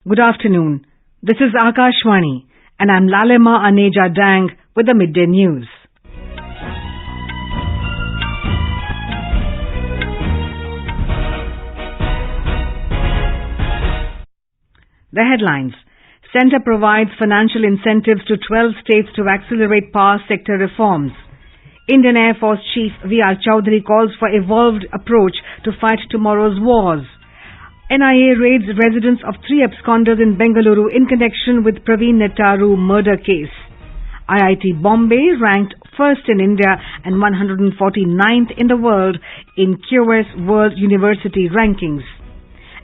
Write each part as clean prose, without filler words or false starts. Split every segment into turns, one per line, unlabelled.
Good afternoon. This is Akashvani and I'm Lalema Aneja Dang with the midday news. The headlines. Centre provides financial incentives to 12 states to accelerate power sector reforms. Indian Air Force Chief V.R. Chaudhari calls for evolved approach to fight tomorrow's wars. NIA raids residence of 3 absconders in Bengaluru in connection with Praveen Nettaru murder case. IIT Bombay ranked first in India and 149th in the world in QS World University Rankings.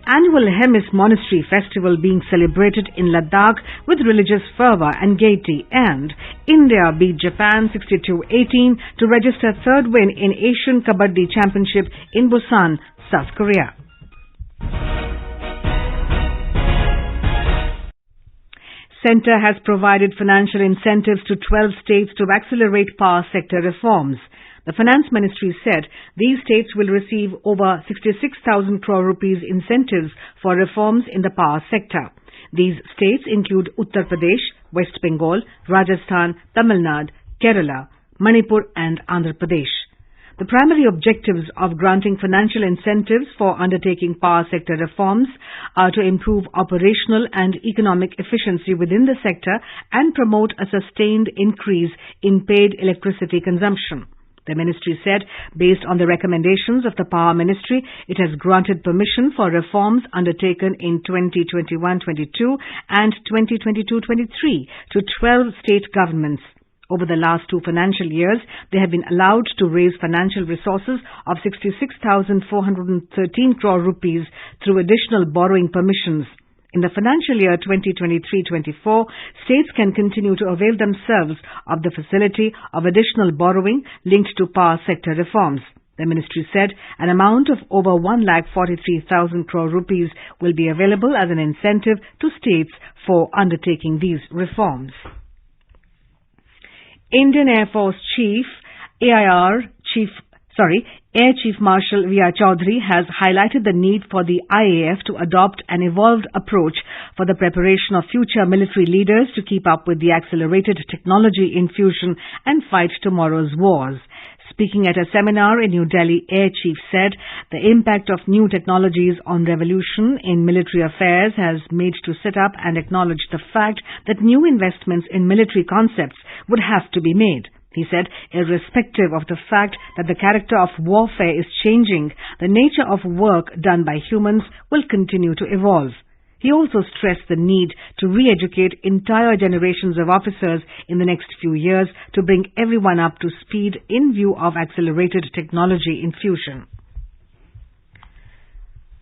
Annual Hemis Monastery Festival being celebrated in Ladakh with religious fervor and gaiety, and India beat Japan 62-18 to register third win in Asian Kabbadi Championship in Busan, South Korea. Centre has provided financial incentives to 12 states to accelerate power sector reforms. The Finance Ministry said these states will receive over 66,000 crore rupees incentives for reforms in the power sector. These states include Uttar Pradesh, West Bengal, Rajasthan, Tamil Nadu, Kerala, Manipur and Andhra Pradesh. The primary objectives of granting financial incentives for undertaking power sector reforms are to improve operational and economic efficiency within the sector and promote a sustained increase in paid electricity consumption. The ministry said, based on the recommendations of the Power Ministry, it has granted permission for reforms undertaken in 2021-22 and 2022-23 to 12 state governments. Over the last 2 financial years, they have been allowed to raise financial resources of 66,413 crore rupees through additional borrowing permissions. In the financial year 2023-24, states can continue to avail themselves of the facility of additional borrowing linked to power sector reforms. The ministry said an amount of over 1,43,000 crore rupees will be available as an incentive to states for undertaking these reforms. Indian Air Force Air Chief Marshal V.R. Chaudhari has highlighted the need for the IAF to adopt an evolved approach for the preparation of future military leaders to keep up with the accelerated technology infusion and fight tomorrow's wars. Speaking at a seminar in New Delhi, Air Chief said the impact of new technologies on revolution in military affairs has made to set up and acknowledge the fact that new investments in military concepts would have to be made. He said, irrespective of the fact that the character of warfare is changing, the nature of work done by humans will continue to evolve. He also stressed the need to re-educate entire generations of officers in the next few years to bring everyone up to speed in view of accelerated technology infusion.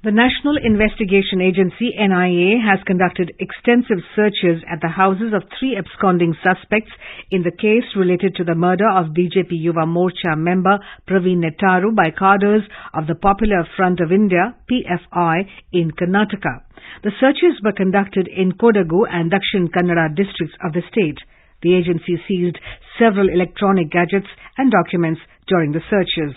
The National Investigation Agency, NIA, has conducted extensive searches at the houses of 3 absconding suspects in the case related to the murder of BJP Yuva Morcha member Praveen Nettaru by cadres of the Popular Front of India, PFI, in Karnataka. The searches were conducted in Kodagu and Dakshin Kannada districts of the state. The agency seized several electronic gadgets and documents during the searches.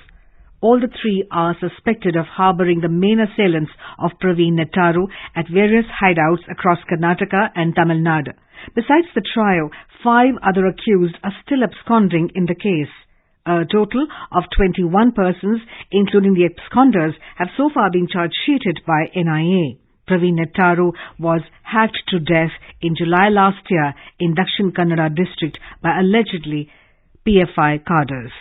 All the 3 are suspected of harboring the main assailants of Praveen Nettaru at various hideouts across Karnataka and Tamil Nadu. Besides the trio, 5 other accused are still absconding in the case. A total of 21 persons, including the absconders, have so far been charge-sheeted by NIA. Praveen Nettaru was hacked to death in July last year in Dakshin Kannada district by allegedly PFI cadres.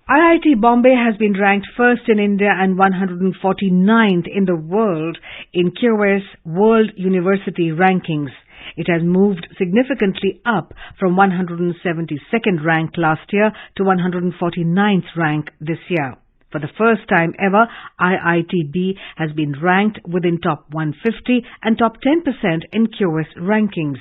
IIT Bombay has been ranked first in India and 149th in the world in QS World University Rankings. It has moved significantly up from 172nd rank last year to 149th rank this year. For the first time ever, IITB has been ranked within top 150 and top 10% in QS rankings.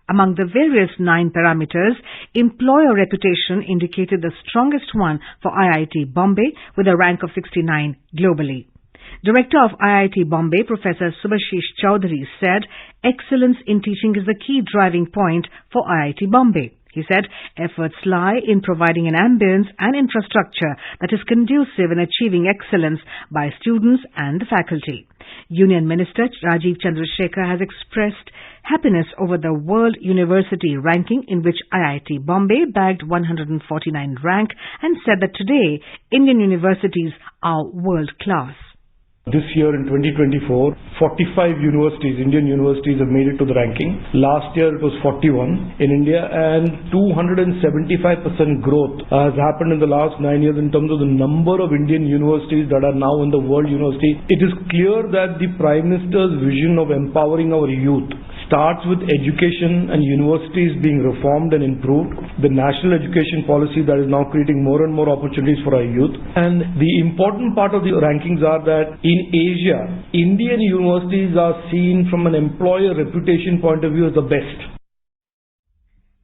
Among the various 9 parameters, employer reputation indicated the strongest one for IIT Bombay with a rank of 69 globally. Director of IIT Bombay, Professor Subhashish Chaudhary, said excellence in teaching is the key driving point for IIT Bombay. He said efforts lie in providing an ambience and infrastructure that is conducive in achieving excellence by students and the faculty. Union Minister Rajiv Chandrasekhar has expressed happiness over the World University ranking in which IIT Bombay bagged 149 rank and said that today Indian universities are world class.
This year in 2024, 45 universities, Indian universities have made it to the ranking. Last year it was 41 in India, and 275% growth has happened in the last 9 years in terms of the number of Indian universities that are now in the world university. It is clear that the Prime Minister's vision of empowering our youth starts with education and universities being reformed and improved. The national education policy that is now creating more and more opportunities for our youth. And the important part of the rankings are that in Asia, Indian universities are seen from an employer reputation point of view as the best.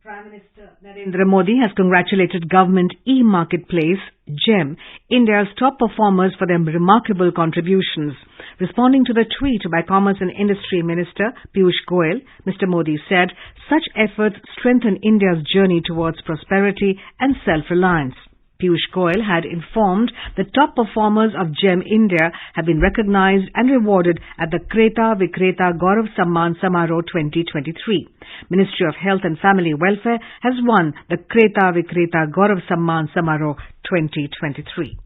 Prime Minister Narendra Modi has congratulated Government e-Marketplace, GEM, India's top performers for their remarkable contributions. Responding to the tweet by Commerce and Industry Minister Piyush Goyal, Mr. Modi said, such efforts strengthen India's journey towards prosperity and self-reliance. Piyush Goyal had informed the top performers of GEM India have been recognized and rewarded at the Creta Vikreta Gaurav Samman Samaroh 2023. Ministry of Health and Family Welfare has won the Creta Vikreta Gaurav Samman Samaroh 2023.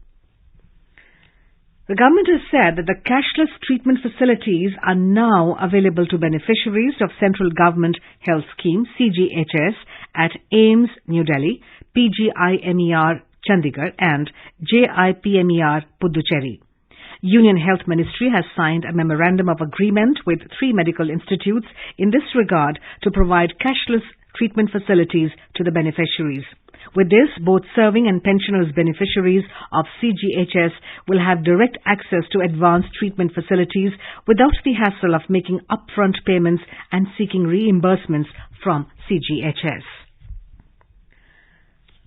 The government has said that the cashless treatment facilities are now available to beneficiaries of Central Government Health Scheme CGHS at AIIMS New Delhi, PGIMER Chandigarh and JIPMER Puducherry. Union Health Ministry has signed a memorandum of agreement with 3 medical institutes in this regard to provide cashless treatment facilities to the beneficiaries. With this, both serving and pensioners beneficiaries of CGHS will have direct access to advanced treatment facilities without the hassle of making upfront payments and seeking reimbursements from CGHS.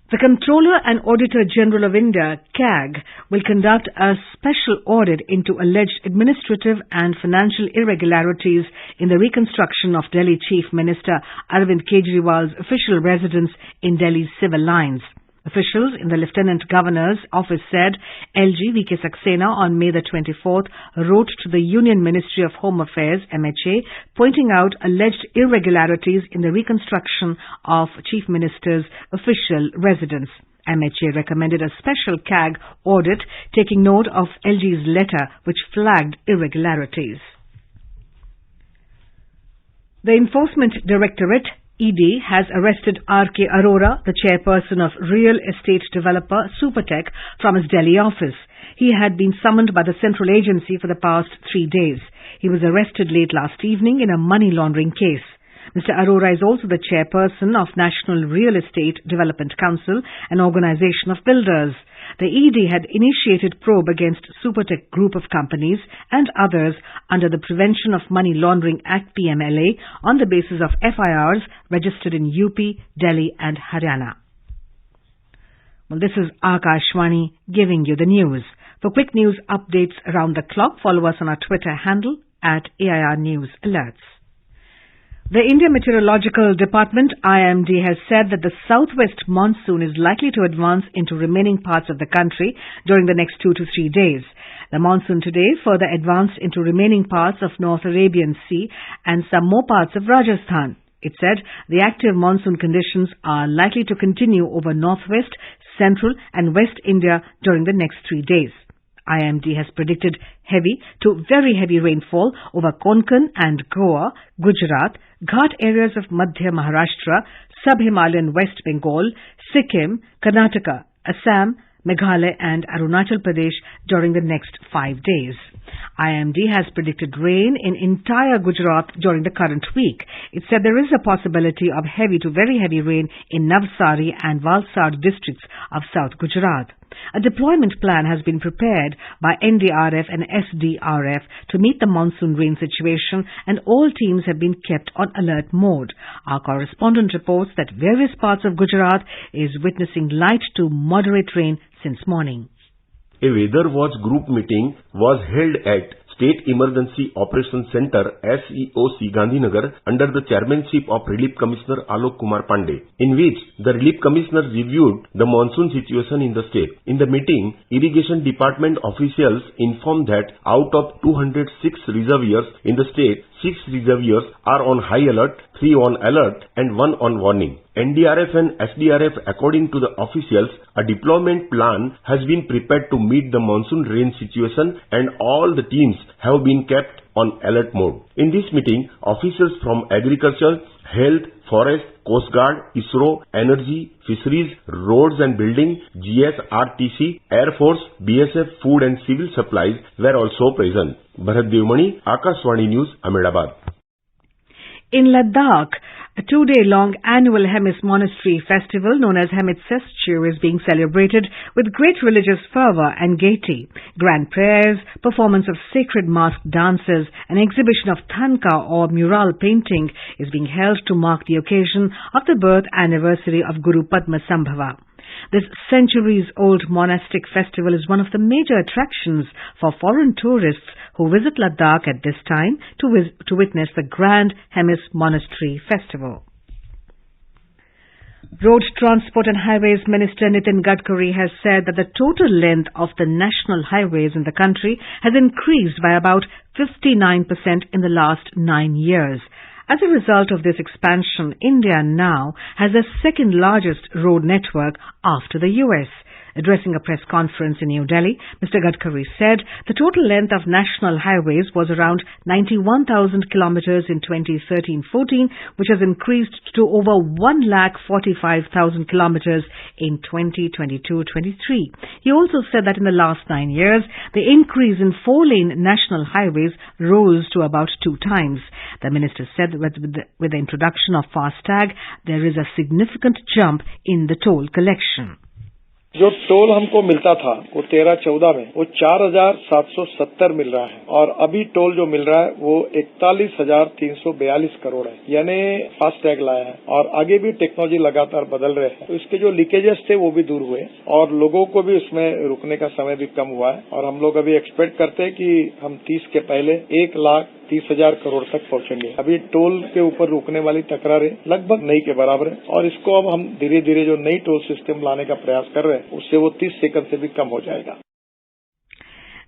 The Comptroller and Auditor General of India, CAG, will conduct a special audit into alleged administrative and financial irregularities in the reconstruction of Delhi Chief Minister Arvind Kejriwal's official residence in Delhi's civil lines. Officials in the Lieutenant Governor's office said LG V.K. Saxena on May the 24th wrote to the Union Ministry of Home Affairs, MHA, pointing out alleged irregularities in the reconstruction of Chief Minister's official residence. MHA recommended a special CAG audit taking note of LG's letter which flagged irregularities. The Enforcement Directorate ED has arrested RK Arora, the chairperson of real estate developer Supertech, from his Delhi office. He had been summoned by the central agency for the past 3 days. He was arrested late last evening in a money laundering case. Mr. Arora is also the chairperson of National Real Estate Development Council, an organization of builders. The ED had initiated probe against Supertech Group of companies and others under the Prevention of Money Laundering Act PMLA on the basis of FIRs registered in UP, Delhi and Haryana. Well, this is Akashwani giving you the news. For quick news updates around the clock, follow us on our Twitter handle @AIR News Alerts. The India Meteorological Department, IMD, has said that the southwest monsoon is likely to advance into remaining parts of the country during the next 2 to 3 days. The monsoon today further advanced into remaining parts of North Arabian Sea and some more parts of Rajasthan. It said the active monsoon conditions are likely to continue over northwest, central and west India during the next 3 days. IMD has predicted heavy to very heavy rainfall over Konkan and Goa, Gujarat, Ghat areas of Madhya Maharashtra, Sub-Himalayan West Bengal, Sikkim, Karnataka, Assam, Meghalaya and Arunachal Pradesh during the next 5 days. IMD has predicted rain in entire Gujarat during the current week. It said there is a possibility of heavy to very heavy rain in Navsari and Valsad districts of South Gujarat. A deployment plan has been prepared by NDRF and SDRF to meet the monsoon rain situation, and all teams have been kept on alert mode. Our correspondent reports that various parts of Gujarat is witnessing light to moderate rain since morning.
A weather watch group meeting was held at State Emergency Operations Center SEOC Gandhinagar under the chairmanship of Relief Commissioner Alok Kumar Pandey, in which the Relief Commissioner reviewed the monsoon situation in the state. In the meeting, Irrigation Department officials informed that out of 206 reservoirs in the state, 6 reservoirs are on high alert, 3 on alert and 1 on warning. NDRF and SDRF, according to the officials, a deployment plan has been prepared to meet the monsoon rain situation and all the teams have been kept on alert mode. In this meeting, officials from Agriculture, Health, Forest, Coast Guard, ISRO, Energy, Fisheries, Roads and Building, GSRTC, Air Force, BSF, Food and Civil Supplies were also present. Bharat Devmani, Akashwani News, Ahmedabad.
In Ladakh, a 2-day-long annual Hemis Monastery Festival known as Hemis is being celebrated with great religious fervor and gaiety. Grand prayers, performance of sacred masked dances, an exhibition of thanka or mural painting is being held to mark the occasion of the birth anniversary of Guru Padma Sambhava. This centuries-old monastic festival is one of the major attractions for foreign tourists who visit Ladakh at this time to witness the grand Hemis Monastery Festival. Road Transport and Highways Minister Nitin Gadkari has said that the total length of the national highways in the country has increased by about 59% in the last 9 years. As a result of this expansion, India now has the second largest road network after the US. Addressing a press conference in New Delhi, Mr. Gadkari said the total length of national highways was around 91,000 kilometers in 2013-14, which has increased to over 145,000 kilometers in 2022-23. He also said that in the last 9 years, the increase in 4-lane national highways rose to about 2 times. The minister said that with the introduction of FASTag, there is a significant jump in the toll collection.
जो toll हमको मिलता था वो 13-14 में वो 4,770 मिल रहा है और अभी टोल जो मिल रहा है वो 41,342 करोड़ है, यानी फास्ट टैग लाया है और आगे भी टेक्नोलॉजी लगातार बदल रहे हैं, तो इसके जो लीकेजेस थे वो भी दूर हुए और लोगों को भी उसमें रुकने का समय भी कम हुआ है और हम लोग अभी एक्सपेक्ट करते हैं कि हम 30 के पहले 1,30,000 करोड़ तक पहुंचेंगे। अभी टोल के ऊपर रुकने वाली तकरारें लगभग नहीं के बराबर है और इसको अब हम धीरे धीरे जो नई टोल सिस्टम लाने का प्रयास कर रहे हैं उससे वो 30 सेकंड से भी कम हो जाएगा।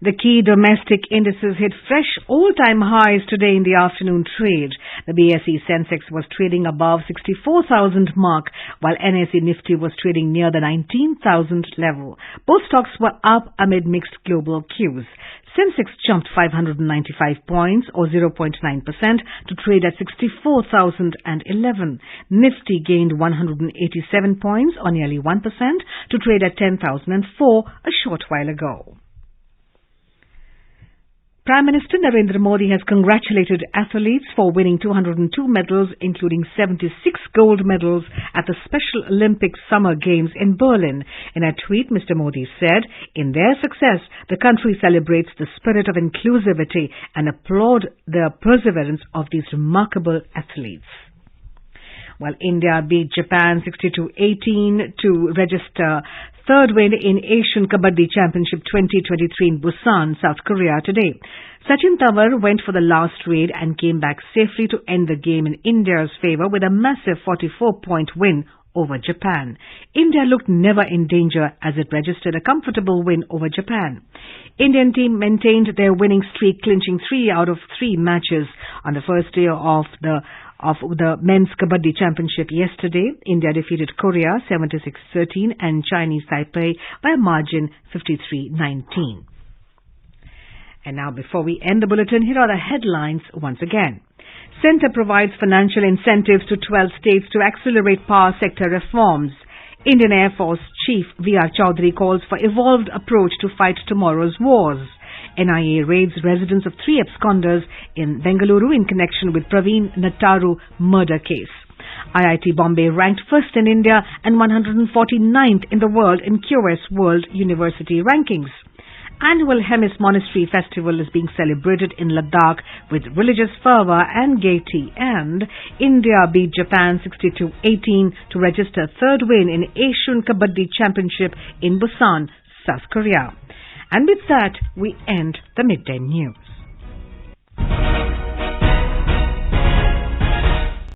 The key domestic indices hit fresh all-time highs today in the afternoon trade. The BSE Sensex was trading above 64,000 mark, while NSE Nifty was trading near the 19,000 level. Both stocks were up amid mixed global cues. Sensex jumped 595 points or 0.9% to trade at 64,011. Nifty gained 187 points or nearly 1% to trade at 10,004 a short while ago. Prime Minister Narendra Modi has congratulated athletes for winning 202 medals, including 76 gold medals at the Special Olympics Summer Games in Berlin. In a tweet, Mr. Modi said, in their success, the country celebrates the spirit of inclusivity and applaud the perseverance of these remarkable athletes. While India beat Japan 62-18 to register third win in Asian Kabbadi Championship 2023 in Busan, South Korea today. Sachin Tawar went for the last raid and came back safely to end the game in India's favour with a massive 44-point win over Japan. India looked never in danger as it registered a comfortable win over Japan. Indian team maintained their winning streak, clinching 3 out of 3 matches on the first day of the Men's Kabbadi Championship yesterday. India defeated Korea 76-13 and Chinese Taipei by a margin 53-19. And now, before we end the bulletin, here are the headlines once again. Centre provides financial incentives to 12 states to accelerate power sector reforms. Indian Air Force Chief VR Chaudhari calls for evolved approach to fight tomorrow's wars. NIA raids residence of 3 absconders in Bengaluru in connection with Praveen Nettaru murder case. IIT Bombay ranked first in India and 149th in the world in QS World University Rankings. Annual Hemis Monastery Festival is being celebrated in Ladakh with religious fervor and gaiety, and India beat Japan 62-18 to register third win in Asian Kabbadi Championship in Busan, South Korea. And with that, we end the midday news.